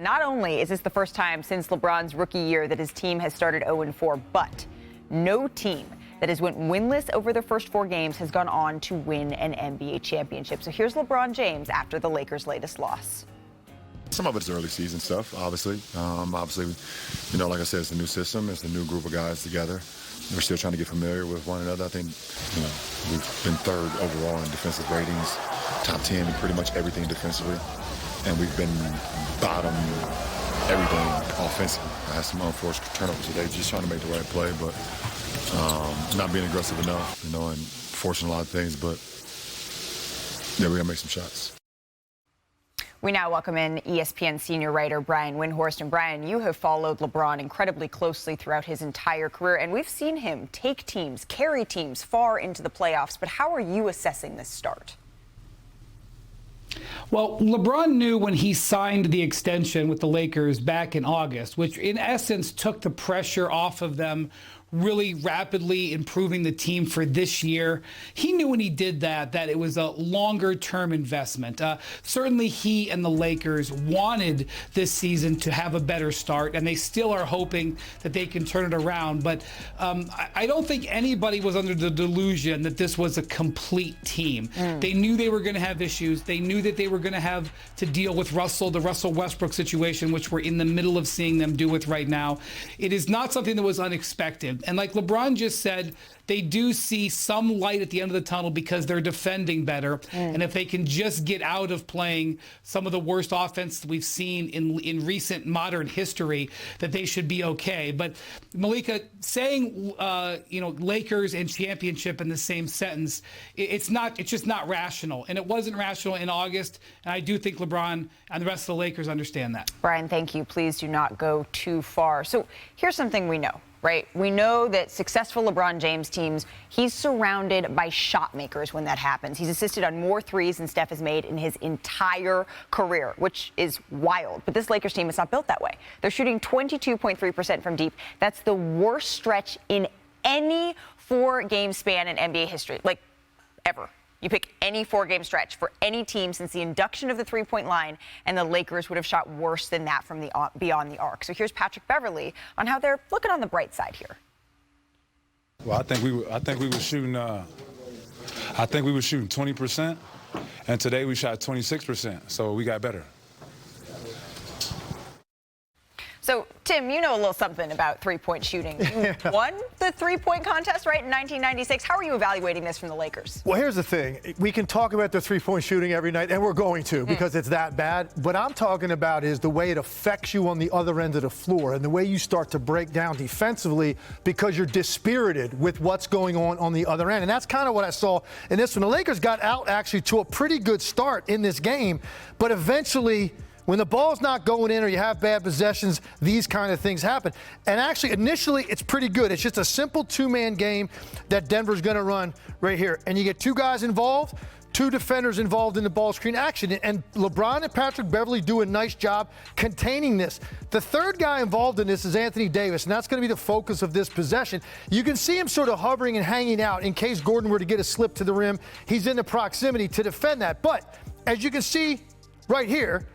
not only is this the first time since LeBron's rookie year that his team has started 0-4, but no team that has went winless over their first 4 games has gone on to win an NBA championship. So here's LeBron James after the Lakers' latest loss. Some of it's early season stuff, obviously. You know, like I said, it's a new system. It's a new group of guys together. We're still trying to get familiar with one another. I think, you know, we've been 3rd overall in defensive ratings, top 10 in pretty much everything defensively. And we've been bottom everything offensively. I had some unforced turnovers today, just trying to make the right play, but not being aggressive enough, you know, and forcing a lot of things. But, yeah, we got to make some shots. We now welcome in ESPN senior writer Brian Windhorst. And Brian, you have followed LeBron incredibly closely throughout his entire career, and we've seen him take teams, carry teams far into the playoffs. But how are you assessing this start? Well, LeBron knew when he signed the extension with the Lakers back in August, which in essence took the pressure off of them, really rapidly improving the team for this year. He knew when he did that it was a longer-term investment. Certainly he and the Lakers wanted this season to have a better start, and they still are hoping that they can turn it around. But I don't think anybody was under the delusion that this was a complete team. They knew they were going to have issues. They knew that they were going to have to deal with the Russell Westbrook situation, which we're in the middle of seeing them do with right now. It is not something that was unexpected. And like LeBron just said, they do see some light at the end of the tunnel because they're defending better. And if they can just get out of playing some of the worst offense we've seen in recent modern history, that they should be okay. But Malika, saying you know, Lakers and championship in the same sentence, it's just not rational. And it wasn't rational in August. And I do think LeBron and the rest of the Lakers understand that. Brian, thank you. Please do not go too far. So here's something we know. Right? We know that successful LeBron James teams, he's surrounded by shot makers when that happens. He's assisted on more threes than Steph has made in his entire career, which is wild. But this Lakers team is not built that way. They're shooting 22.3% from deep. That's the worst stretch in any 4-game span in NBA history, like ever. You pick any 4-game stretch for any team since the induction of the three-point line, and the Lakers would have shot worse than that from beyond the arc. So here's Patrick Beverley on how they're looking on the bright side here. Well, I think we were shooting 20%, and today we shot 26%. So we got better. So, Tim, you know a little something about three-point shooting. You won the three-point contest, right, in 1996. How are you evaluating this from the Lakers? Well, here's the thing. We can talk about the three-point shooting every night, and we're going to because it's that bad. What I'm talking about is the way it affects you on the other end of the floor and the way you start to break down defensively because you're dispirited with what's going on the other end. And that's kind of what I saw in this one. The Lakers got out, actually, to a pretty good start in this game, but eventually – when the ball's not going in or you have bad possessions, these kind of things happen. And actually, initially, it's pretty good. It's just a simple 2-man game that Denver's going to run right here. And you get 2 guys involved, 2 defenders involved in the ball screen action. And LeBron and Patrick Beverley do a nice job containing this. The 3rd guy involved in this is Anthony Davis, and that's going to be the focus of this possession. You can see him sort of hovering and hanging out in case Gordon were to get a slip to the rim. He's in the proximity to defend that. But as you can see right here,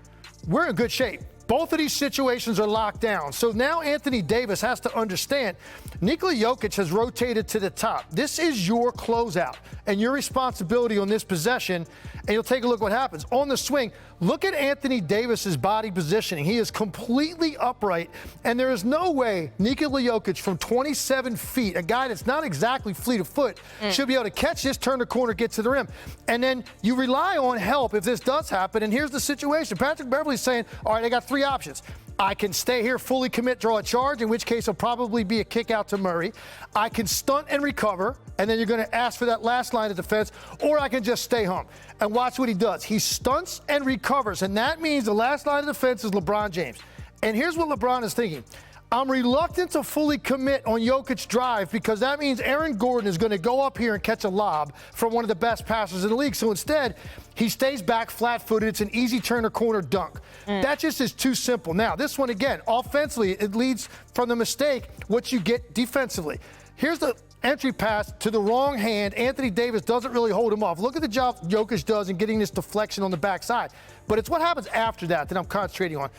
we're in good shape. Both of these situations are locked down. So now Anthony Davis has to understand Nikola Jokic has rotated to the top. This is your closeout and your responsibility on this possession. And you'll take a look what happens. On the swing, look at Anthony Davis's body positioning. He is completely upright. And there is no way Nikola Jokic from 27 feet, a guy that's not exactly fleet of foot, should be able to catch this, turn the corner, get to the rim. And then you rely on help if this does happen. And here's the situation. Patrick Beverley's saying, all right, I got 3 options. I can stay here, fully commit, draw a charge, in which case it'll probably be a kick out to Murray. I can stunt and recover, and then you're going to ask for that last line of defense, or I can just stay home. And watch what he does. He stunts and recovers, and that means the last line of defense is LeBron James. And here's what LeBron is thinking. I'm reluctant to fully commit on Jokic's drive because that means Aaron Gordon is going to go up here and catch a lob from one of the best passers in the league. So instead, he stays back flat-footed. It's an easy turn or corner dunk. That just is too simple. Now, this one, again, offensively, it leads from the mistake what you get defensively. Here's the entry pass to the wrong hand. Anthony Davis doesn't really hold him off. Look at the job Jokic does in getting this deflection on the backside. But it's what happens after that I'm concentrating on.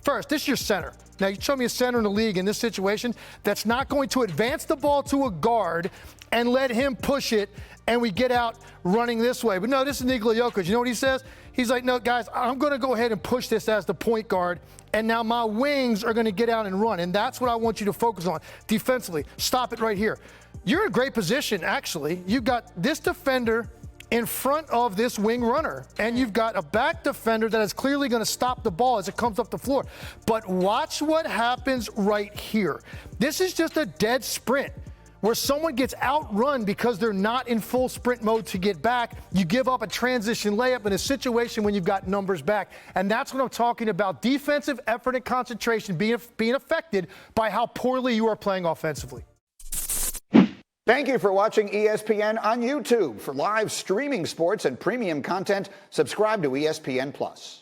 First, this is your center. Now, you show me a center in the league in this situation that's not going to advance the ball to a guard and let him push it, and we get out running this way. But no, this is Nikola Jokic. You know what he says? He's like, no, guys, I'm going to go ahead and push this as the point guard, and now my wings are going to get out and run. And that's what I want you to focus on defensively. Stop it right here. You're in great position, actually. You've got this defender in front of this wing runner, and you've got a back defender that is clearly going to stop the ball as it comes up the floor. But watch what happens right here. This is just a dead sprint where someone gets outrun because they're not in full sprint mode to get back. You give up a transition layup in a situation when you've got numbers back. And that's what I'm talking about. Defensive effort and concentration being affected by how poorly you are playing offensively. Thank you for watching ESPN on YouTube. For live streaming sports and premium content, subscribe to ESPN+.